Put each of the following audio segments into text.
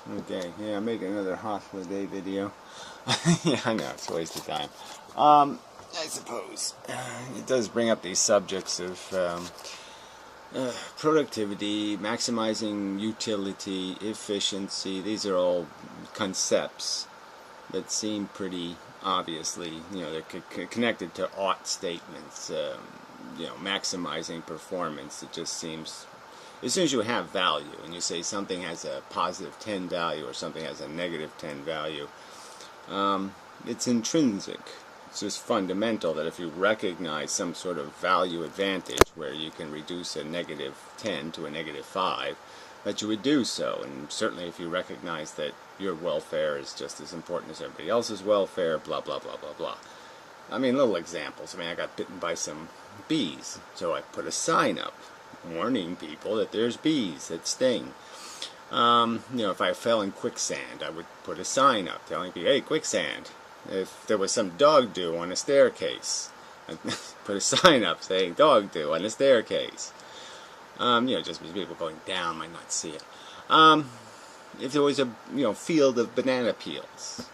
Okay, yeah, I'm making another Hythloday video. Yeah, I know, it's a waste of time. I suppose it does bring up these subjects of productivity, maximizing utility, efficiency. These are all concepts that seem pretty obviously, they're connected to ought statements. Maximizing performance. It just seems, as soon as you have value and you say something has a positive 10 value or something has a negative 10 value, it's intrinsic. It's just fundamental that if you recognize some sort of value advantage where you can reduce a negative 10 to a negative 5, that you would do so. And certainly if you recognize that your welfare is just as important as everybody else's welfare, blah, blah, blah, blah, blah. I mean, little examples. I mean, I got bitten by some bees, so I put a sign up warning people that there's bees that sting. If I fell in quicksand, I would put a sign up telling people, hey, quicksand. If there was some dog do on a staircase, I'd put a sign up saying dog do on a staircase. Just because people going down might not see it. If there was a, field of banana peels,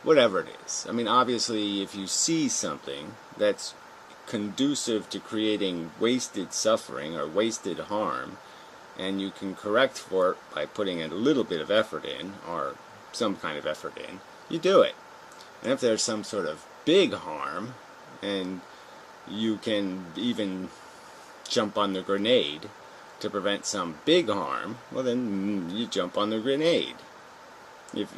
whatever it is. I mean, obviously, if you see something that's conducive to creating wasted suffering or wasted harm, and you can correct for it by putting a little bit of effort in, or some kind of effort in, you do it. And if there's some sort of big harm, and you can even jump on the grenade to prevent some big harm, well then you jump on the grenade. If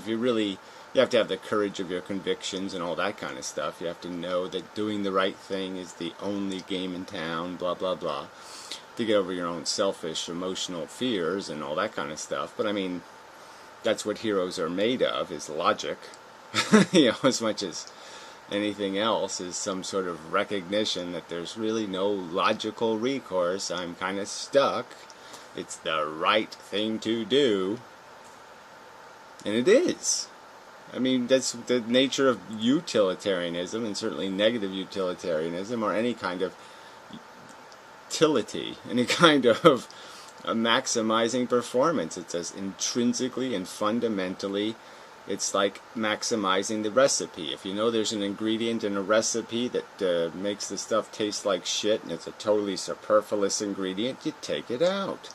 you really, you have to have the courage of your convictions and all that kind of stuff. You have to know that doing the right thing is the only game in town, blah, blah, blah, to get over your own selfish emotional fears and all that kind of stuff. But I mean, that's what heroes are made of, is logic. As much as anything else is some sort of recognition that there's really no logical recourse. I'm kind of stuck. It's the right thing to do. And it is. I mean, that's the nature of utilitarianism, and certainly negative utilitarianism, or any kind of utility, any kind of maximizing performance. It's as intrinsically and fundamentally, it's like maximizing the recipe. If you know there's an ingredient in a recipe that makes the stuff taste like shit, and it's a totally superfluous ingredient, you take it out.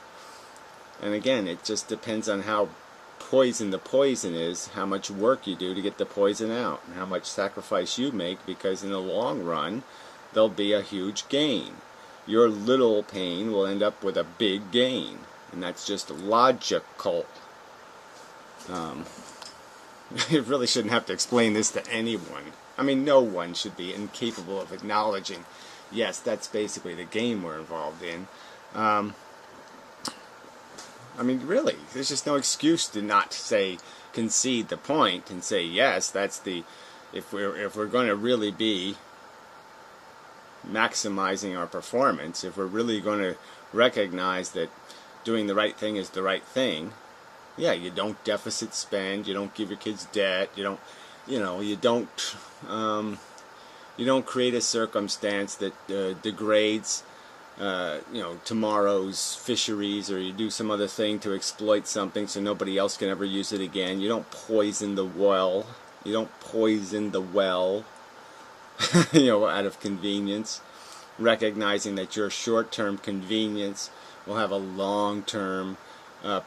And again, it just depends on how poison the poison is, how much work you do to get the poison out, and how much sacrifice you make, because in the long run, there'll be a huge gain. Your little pain will end up with a big gain, and that's just logical. I really shouldn't have to explain this to anyone. I mean, no one should be incapable of acknowledging, yes, that's basically the game we're involved in. I mean, really, there's just no excuse to not say, concede the point and say, yes, that's the, if we're going to really be maximizing our performance, if we're really going to recognize that doing the right thing is the right thing, yeah, you don't deficit spend, you don't give your kids debt, you don't, you don't create a circumstance that degrades, tomorrow's fisheries, or you do some other thing to exploit something so nobody else can ever use it again. You don't poison the well. You don't poison the well, out of convenience, recognizing that your short-term convenience will have a long-term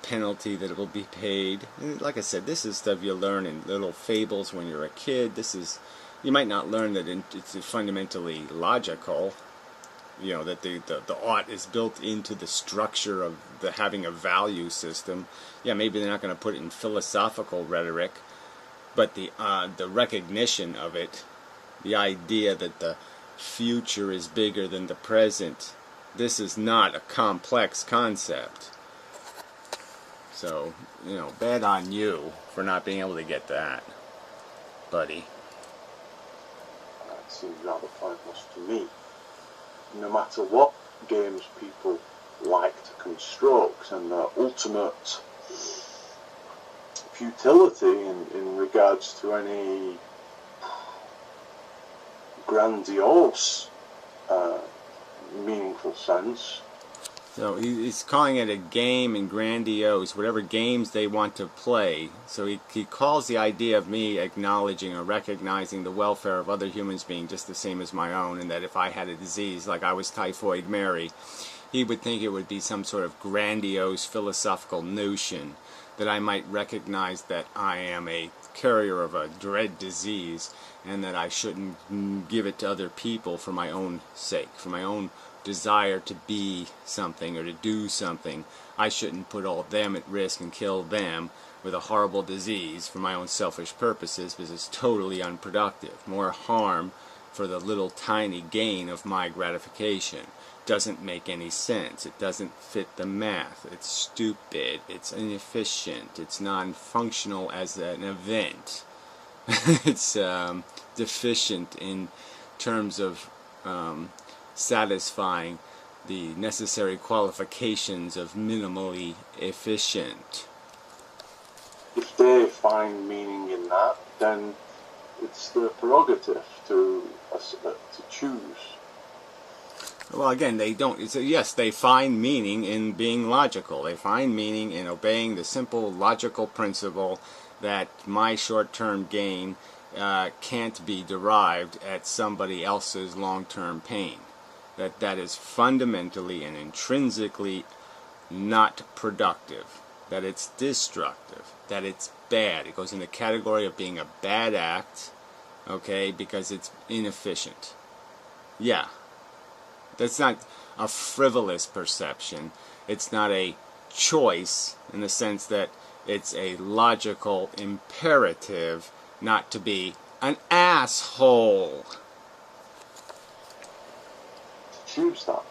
penalty that will be paid. And like I said, this is stuff you learn in little fables when you're a kid. You might not learn that it's fundamentally logical, that the ought is built into the structure of the having a value system. Yeah, maybe they're not going to put it in philosophical rhetoric, but the recognition of it, the idea that the future is bigger than the present, this is not a complex concept. So, bad on you for not being able to get that, buddy. That seems rather pointless to me. No matter what games people like to construct, and their ultimate futility in regards to any grandiose, meaningful sense, So he's calling it a game and grandiose, whatever games they want to play. So he calls the idea of me acknowledging or recognizing the welfare of other humans being just the same as my own, and that if I had a disease like I was Typhoid Mary, he would think it would be some sort of grandiose philosophical notion that I might recognize that I am a carrier of a dread disease and that I shouldn't give it to other people for my own sake, for my own desire to be something or to do something. I shouldn't put all of them at risk and kill them with a horrible disease for my own selfish purposes, because it's totally unproductive. More harm for the little tiny gain of my gratification. Doesn't make any sense. It doesn't fit the math. It's stupid. It's inefficient. It's non-functional as an event. It's deficient in terms of satisfying the necessary qualifications of minimally efficient. If they find meaning in that, then it's their prerogative to choose. Well, again, they don't. Yes, they find meaning in being logical. They find meaning in obeying the simple logical principle that my short-term gain can't be derived at somebody else's long-term pain. That is fundamentally and intrinsically not productive. That it's destructive. That it's bad. It goes in the category of being a bad act, okay, because it's inefficient. Yeah. That's not a frivolous perception. It's not a choice in the sense that it's a logical imperative not to be an asshole. To choose that.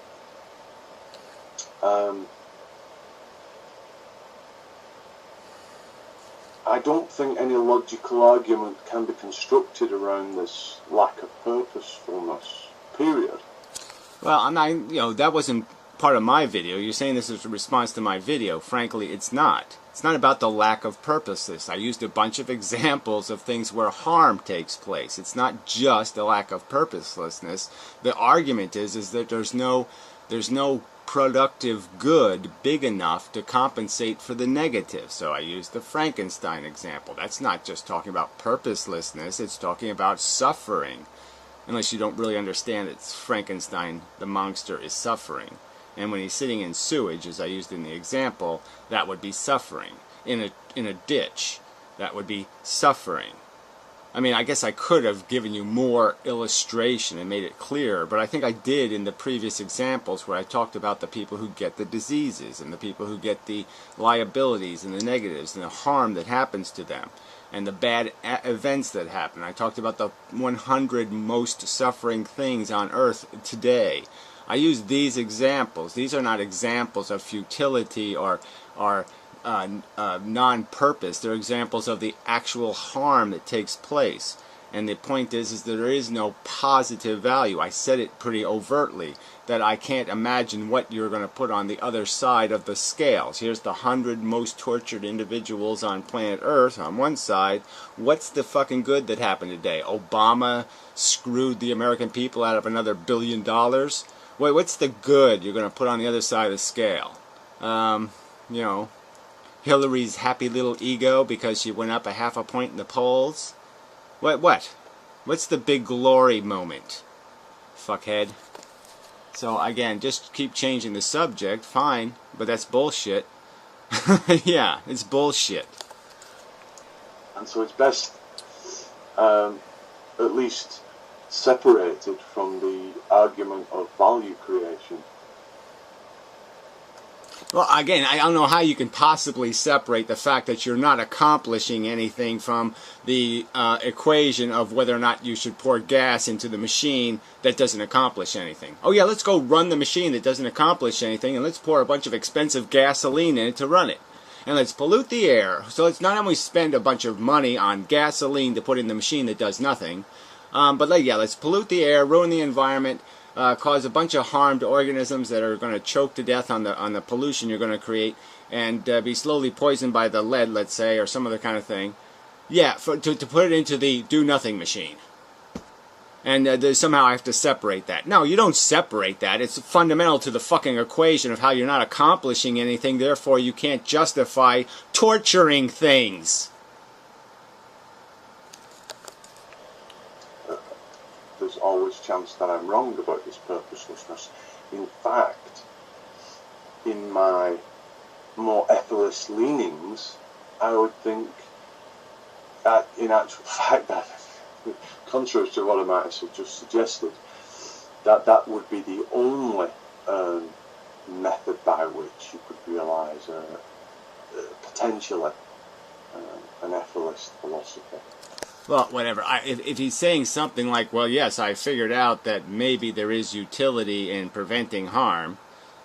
I don't think any logical argument can be constructed around this lack of purposefulness, period. Well, I'm not, that wasn't part of my video. You're saying this is a response to my video. Frankly, it's not. It's not about the lack of purposelessness. I used a bunch of examples of things where harm takes place. It's not just a lack of purposelessness. The argument is that there's no productive good big enough to compensate for the negative. So I used the Frankenstein example. That's not just talking about purposelessness. It's talking about suffering. Unless you don't really understand that Frankenstein, the monster, is suffering. And when he's sitting in sewage, as I used in the example, that would be suffering. In a ditch, that would be suffering. I mean, I guess I could have given you more illustration and made it clearer, but I think I did in the previous examples where I talked about the people who get the diseases and the people who get the liabilities and the negatives and the harm that happens to them and the bad events that happen. I talked about the 100 most suffering things on earth today. I use these examples. These are not examples of futility or non-purpose. They're examples of the actual harm that takes place. And the point is that there is no positive value. I said it pretty overtly, that I can't imagine what you're going to put on the other side of the scales. Here's the 100 most tortured individuals on planet Earth on one side. What's the fucking good that happened today? Obama screwed the American people out of another $1 billion? Wait, what's the good you're going to put on the other side of the scale? Hillary's happy little ego because she went up a half a point in the polls? What? What's the big glory moment? Fuckhead. So again, just keep changing the subject, fine, but that's bullshit. Yeah, it's bullshit. And so it's best at least separated from the argument of value creation. Well, again, I don't know how you can possibly separate the fact that you're not accomplishing anything from the equation of whether or not you should pour gas into the machine that doesn't accomplish anything. Oh yeah, let's go run the machine that doesn't accomplish anything, and let's pour a bunch of expensive gasoline in it to run it. And let's pollute the air. So let's not only spend a bunch of money on gasoline to put in the machine that does nothing, but let's pollute the air, ruin the environment, cause a bunch of harm to organisms that are going to choke to death on the pollution you're going to create, and be slowly poisoned by the lead, let's say, or some other kind of thing. Yeah, to put it into the do-nothing machine. And somehow I have to separate that. No, you don't separate that. It's fundamental to the fucking equation of how you're not accomplishing anything, therefore you can't justify torturing things. There's always a chance that I'm wrong about this purposelessness. In fact, in my more ethicist leanings, I would think that in actual fact that, contrary to what I might have just suggested, that would be the only method by which you could realise potentially an ethicist philosophy. Well, whatever. If he's saying something like, well, yes, I figured out that maybe there is utility in preventing harm,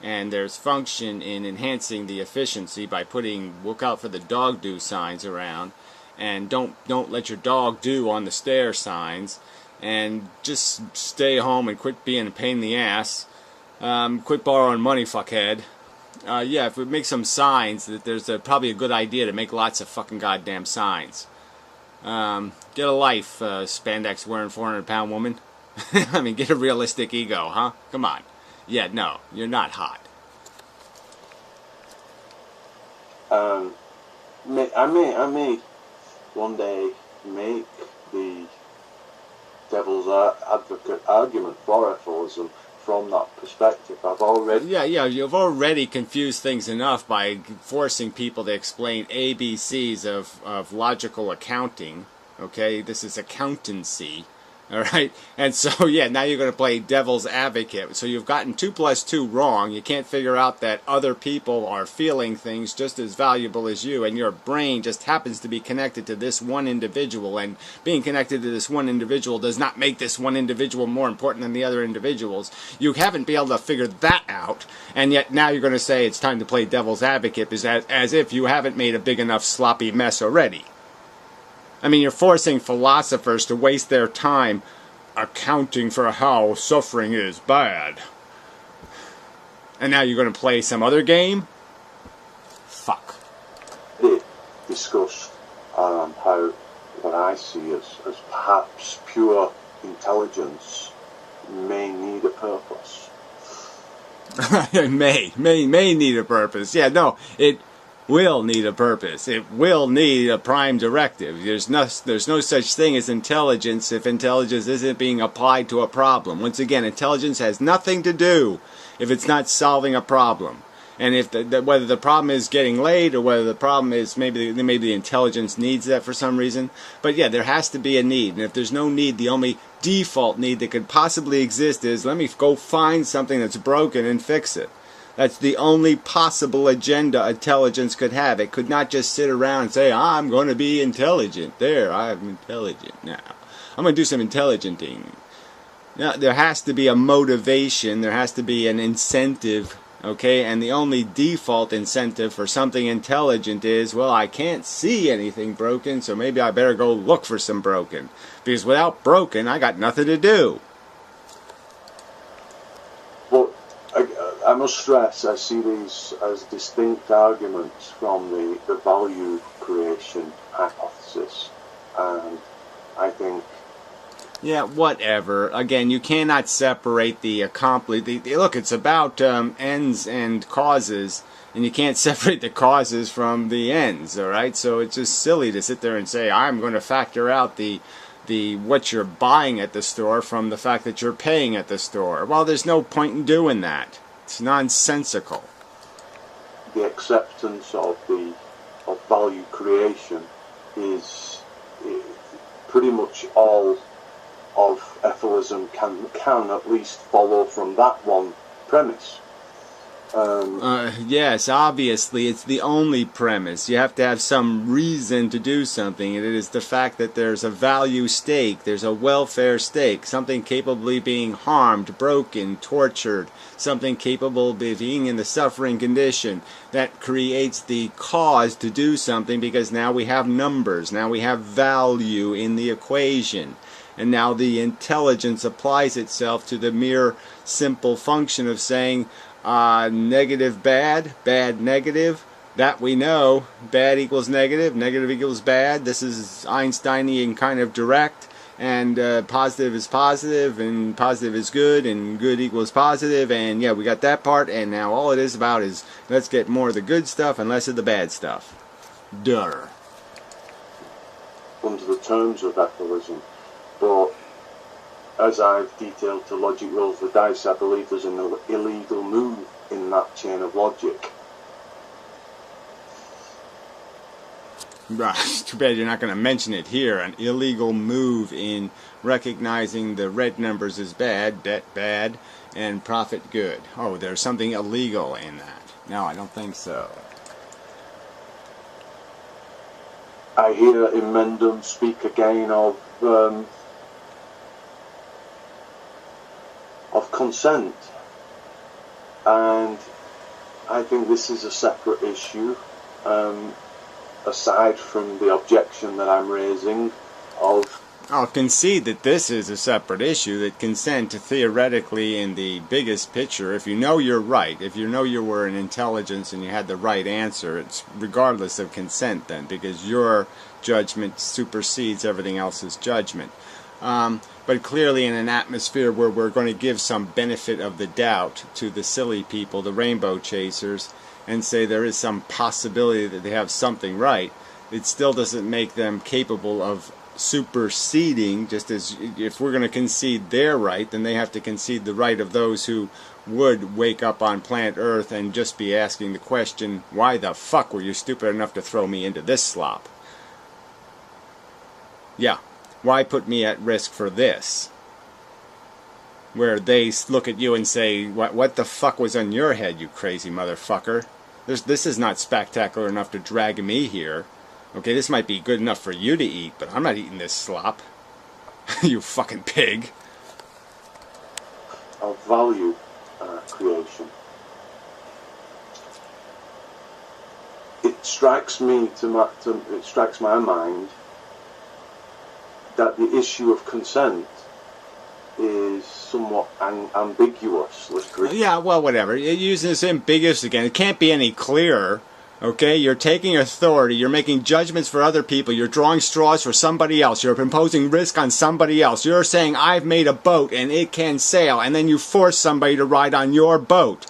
and there's function in enhancing the efficiency by putting "look out for the dog do" signs around, and don't let your dog do on the stair signs, and just stay home and quit being a pain in the ass, quit borrowing money, fuckhead. Yeah, if we make some signs, that there's probably a good idea to make lots of fucking goddamn signs. Get a life, spandex wearing 400-pound woman. I mean, get a realistic ego, huh? Come on. Yeah, no, you're not hot. I may one day make the devil's advocate argument for ethilism from that perspective. I've already... Yeah, you've already confused things enough by forcing people to explain ABCs of logical accounting. Okay, this is accountancy. All right, and so yeah, now you're going to play devil's advocate. So you've gotten 2 plus 2 wrong. You can't figure out that other people are feeling things just as valuable as you, and your brain just happens to be connected to this one individual. And being connected to this one individual does not make this one individual more important than the other individuals. You haven't been able to figure that out, and yet now you're going to say it's time to play devil's advocate, as if you haven't made a big enough sloppy mess already. I mean, you're forcing philosophers to waste their time accounting for how suffering is bad. And now you're going to play some other game? Fuck. They discussed how what I see as perhaps pure intelligence may need a purpose. It may need a purpose. Yeah, no, it will need a purpose. It will need a prime directive. There's no such thing as intelligence if intelligence isn't being applied to a problem. Once again, intelligence has nothing to do if it's not solving a problem. And if whether the problem is getting laid or whether the problem is maybe the intelligence needs that for some reason. But yeah, there has to be a need. And if there's no need, the only default need that could possibly exist is let me go find something that's broken and fix it. That's the only possible agenda intelligence could have. It could not just sit around and say, I'm going to be intelligent. There, I'm intelligent now. I'm going to do some intelligenting. Now, there has to be a motivation. There has to be an incentive. Okay, and the only default incentive for something intelligent is, well, I can't see anything broken, so maybe I better go look for some broken. Because without broken, I got nothing to do. Well, I must stress, I see these as distinct arguments from the value creation hypothesis. And I think... Yeah, whatever. Again, you cannot separate the look, it's about ends and causes, and you can't separate the causes from the ends, all right? So it's just silly to sit there and say, I'm going to factor out the what you're buying at the store from the fact that you're paying at the store. Well, there's no point in doing that. It's nonsensical. The acceptance of value creation is pretty much all of ethilism can at least follow from that one premise. Yes, obviously, it's the only premise. You have to have some reason to do something, and it is the fact that there's a value stake, there's a welfare stake, something capable of being harmed, broken, tortured, something capable of being in the suffering condition that creates the cause to do something, because now we have numbers, now we have value in the equation. And now the intelligence applies itself to the mere simple function of saying negative bad, bad negative. That we know. Bad equals negative, negative equals bad. This is Einsteinian kind of direct. and positive is positive, and positive is good, and good equals positive, and yeah, we got that part, and now all it is about is let's get more of the good stuff and less of the bad stuff. Duh. Under the terms of ethicalism, but as I've detailed to Logic Rolls the Dice, I believe there's an illegal move in that chain of logic. It's too bad you're not going to mention it here. An illegal move in recognizing the red numbers as bad, debt bad, and profit good. Oh, there's something illegal in that. No, I don't think so. I hear Inmendham speak again of consent, and I think this is a separate issue. Aside from the objection that I'm raising of... I'll concede that this is a separate issue, that consent theoretically in the biggest picture, if you know you're right, if you know you were an intelligence and you had the right answer, it's regardless of consent then, because your judgment supersedes everything else's judgment. But clearly in an atmosphere where we're going to give some benefit of the doubt to the silly people, the rainbow chasers, and say there is some possibility that they have something right, it still doesn't make them capable of superseding. Just as if we're going to concede their right, then they have to concede the right of those who would wake up on planet Earth and just be asking the question, why the fuck were you stupid enough to throw me into this slop? Yeah, why put me at risk for this? Where they look at you and say, what the fuck was on your head, you crazy motherfucker? This is not spectacular enough to drag me here. Okay, this might be good enough for you to eat, but I'm not eating this slop. You fucking pig. Of value creation. It strikes my mind that the issue of consent is somewhat ambiguous. Yeah, well, whatever. You're using this ambiguous again. It can't be any clearer. Okay, you're taking authority, you're making judgments for other people, you're drawing straws for somebody else, you're imposing risk on somebody else, you're saying, I've made a boat and it can sail, and then you force somebody to ride on your boat.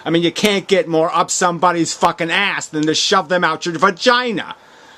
I mean, you can't get more up somebody's fucking ass than to shove them out your vagina.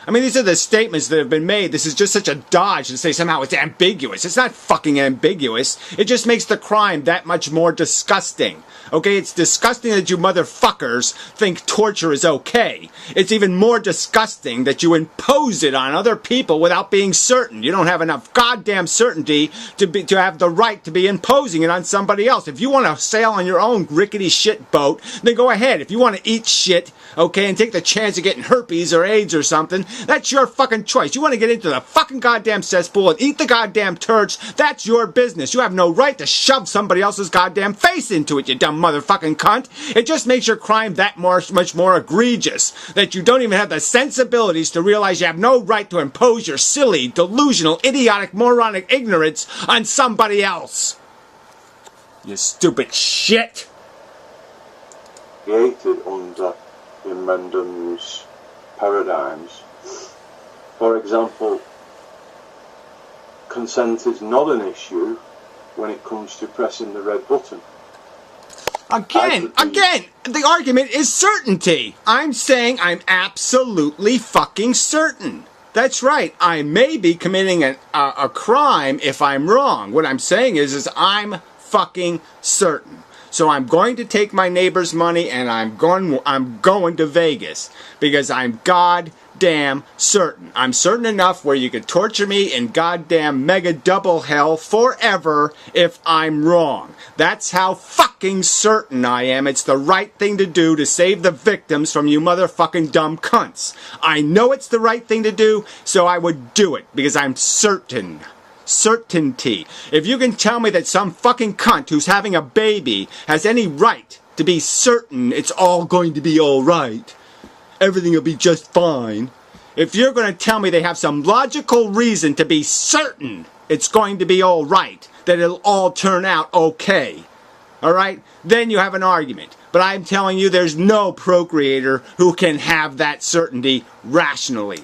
I mean, these are the statements that have been made. This is just such a dodge to say somehow it's ambiguous. It's not fucking ambiguous. It just makes the crime that much more disgusting. Okay, it's disgusting that you motherfuckers think torture is okay. It's even more disgusting that you impose it on other people without being certain. You don't have enough goddamn certainty to have the right to be imposing it on somebody else. If you want to sail on your own rickety shit boat, then go ahead. If you want to eat shit, okay, and take the chance of getting herpes or AIDS or something, that's your fucking choice. You want to get into the fucking goddamn cesspool and eat the goddamn turds, that's your business. You have no right to shove somebody else's goddamn face into it, you dumb motherfucking cunt. It just makes your crime that much more egregious, that you don't even have the sensibilities to realize you have no right to impose your silly, delusional, idiotic, moronic ignorance on somebody else. You stupid shit. Created under Inmendham's paradigms. For example, consent is not an issue when it comes to pressing the red button. Again, the argument is certainty. I'm saying I'm absolutely fucking certain. That's right. I may be committing a crime if I'm wrong. What I'm saying is I'm fucking certain. So I'm going to take my neighbor's money and I'm going to Vegas because I'm goddamn certain. I'm certain enough where you could torture me in goddamn mega double hell forever if I'm wrong. That's how fucking certain I am. It's the right thing to do to save the victims from you motherfucking dumb cunts. I know it's the right thing to do, so I would do it because I'm certain. Certainty. If you can tell me that some fucking cunt who's having a baby has any right to be certain it's all going to be alright, everything will be just fine. If you're going to tell me they have some logical reason to be certain it's going to be alright, that it'll all turn out okay, alright, then you have an argument. But I'm telling you there's no procreator who can have that certainty rationally.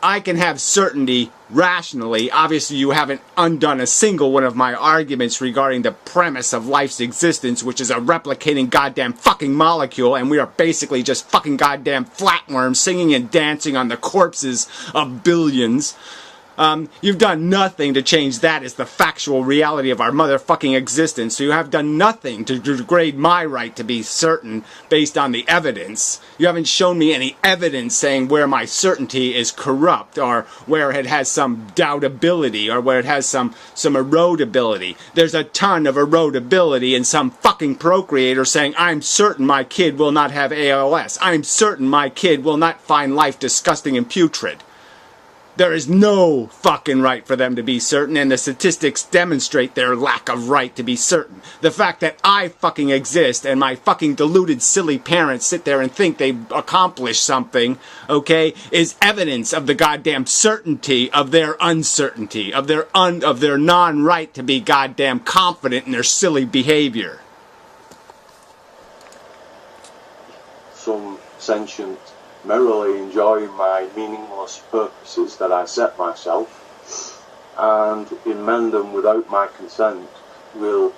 I can have certainty rationally. Obviously, you haven't undone a single one of my arguments regarding the premise of life's existence, which is a replicating goddamn fucking molecule, and we are basically just fucking goddamn flatworms singing and dancing on the corpses of billions. You've done nothing to change that as the factual reality of our motherfucking existence. So you have done nothing to degrade my right to be certain based on the evidence. You haven't shown me any evidence saying where my certainty is corrupt, or where it has some doubtability, or where it has some erodibility. There's a ton of erodibility in some fucking procreator saying, I'm certain my kid will not have ALS. I'm certain my kid will not find life disgusting and putrid. There is no fucking right for them to be certain, and the statistics demonstrate their lack of right to be certain. The fact that I fucking exist and my fucking deluded silly parents sit there and think they've accomplished something, okay, is evidence of the goddamn certainty of their uncertainty, of their non-right to be goddamn confident in their silly behavior. Some sentient merrily enjoying my meaningless purposes that I set myself, and Inmendham without my consent will...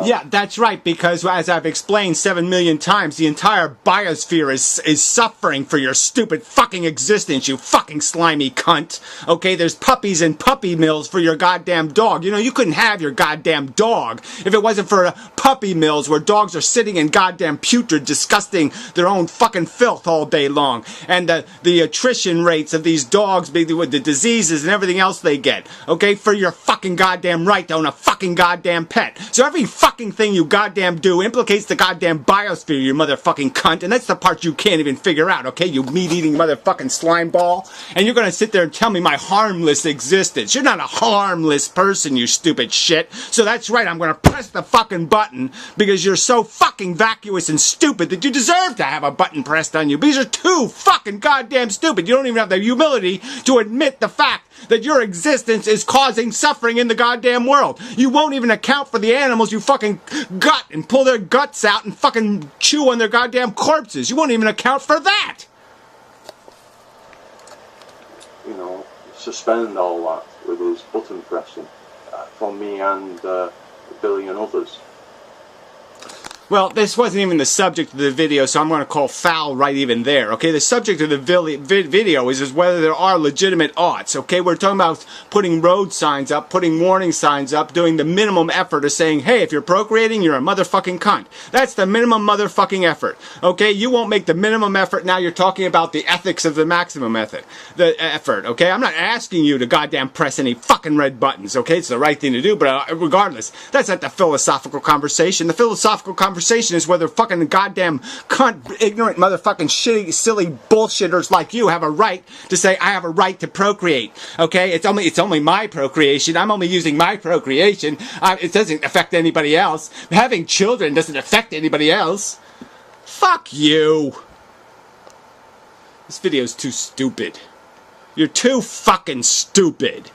Yeah, that's right, because as I've explained 7 million times, the entire biosphere is suffering for your stupid fucking existence, you fucking slimy cunt. Okay, there's puppies and puppy mills for your goddamn dog. You know, you couldn't have your goddamn dog if it wasn't for puppy mills where dogs are sitting in goddamn putrid, disgusting their own fucking filth all day long. And the attrition rates of these dogs, with the diseases and everything else they get. Okay, for your fucking goddamn right to own a fucking goddamn pet. So every fucking thing you goddamn do implicates the goddamn biosphere, you motherfucking cunt, and that's the part you can't even figure out, okay, you meat-eating motherfucking slime ball? And you're gonna sit there and tell me my harmless existence. You're not a harmless person, you stupid shit. So that's right, I'm gonna press the fucking button because you're so fucking vacuous and stupid that you deserve to have a button pressed on you, because you're too fucking goddamn stupid. You don't even have the humility to admit the fact that your existence is causing suffering in the goddamn world. You won't even account for the animals you fucking gut and pull their guts out and fucking chew on their goddamn corpses. You won't even account for that. You know, suspend all that with his button pressing for me and a billion others. Well, this wasn't even the subject of the video, so I'm going to call foul right even there, okay? The subject of the video is whether there are legitimate oughts, okay? We're talking about putting road signs up, putting warning signs up, doing the minimum effort of saying, hey, if you're procreating, you're a motherfucking cunt. That's the minimum motherfucking effort, okay? You won't make the minimum effort, now you're talking about the ethics of the maximum effort, okay? I'm not asking you to goddamn press any fucking red buttons, okay? It's the right thing to do, but regardless, that's not the philosophical conversation. The philosophical conversation is whether fucking goddamn cunt, ignorant motherfucking shitty, silly bullshitters like you have a right to say, I have a right to procreate. Okay? It's only my procreation. I'm only using my procreation. It doesn't affect anybody else. Having children doesn't affect anybody else. Fuck you. This video's too stupid. You're too fucking stupid.